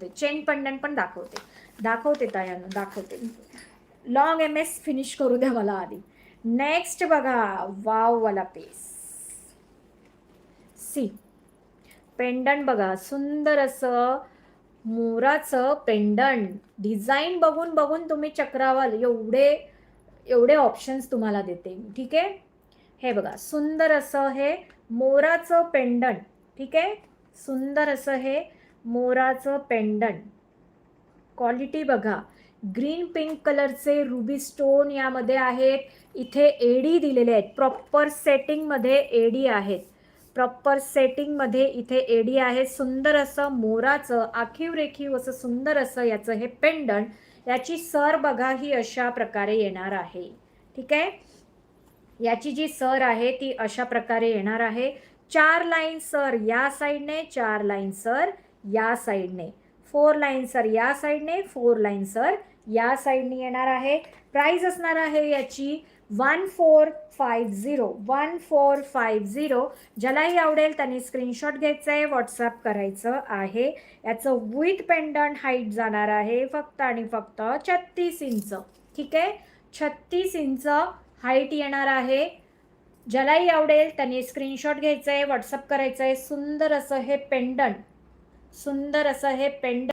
दाखवते, chain pendant पण दाखवते तायांनो, दाखवते. लॉंग MS फिनिश करू द्या मला आधी. नेक्स्ट बघा, वाव वाला पीस. सी पेंडंट बघा, सुंदर असं मोराचं पेंडंट. डिझाईन बघून बघून तुम्ही चक्रावाल, एवढे ऑप्शन्स तुम्हाला देते. ठीक आहे, हे बघा सुंदर असं हे मोराचं पेंडंट. ठीक आहे, सुंदर असं हे मोराचं पेंडंट. क्वालिटी बघा, ग्रीन पिंक कलरचे रुबी स्टोन यामध्ये आहेत. इथे एडी दिलेले आहेत, प्रॉपर सेटिंगमध्ये एडी आहेत. प्रॉपर सेटिंगमध्ये इथे एडी आहे. सुंदर असं मोराचं आखीव रेखीव असं सुंदर असं याचं हे पेंडंट. याची सर बघा ही अशा प्रकारे येणार आहे. ठीक आहे, याची जी सर आहे ती अशा प्रकारे येणार आहे. 4 लाईन सर या साईडने, 4 लाईन सर या साईडने, 4 लाईन सर या साईडने, 4 लाईन सर या साईडने येणार आहे. प्राइस असणार आहे याची 1450. ज्यालाही आवडेल त्यांनी स्क्रीनशॉट घ्यायचा आहे, व्हॉट्सअप करायचं आहे. याचं विथ पेंडंट हाईट जाणार आहे फक्त आणि फक्त 36 इंच. ठीक आहे, 36 इंच हाईट येणार आहे. ज्यालाही आवडेल त्यांनी स्क्रीनशॉट घ्यायचा आहे, व्हॉट्सअप करायचं आहे. सुंदर असं हे पेंडंट, सुंदर असं हे पेंडंट.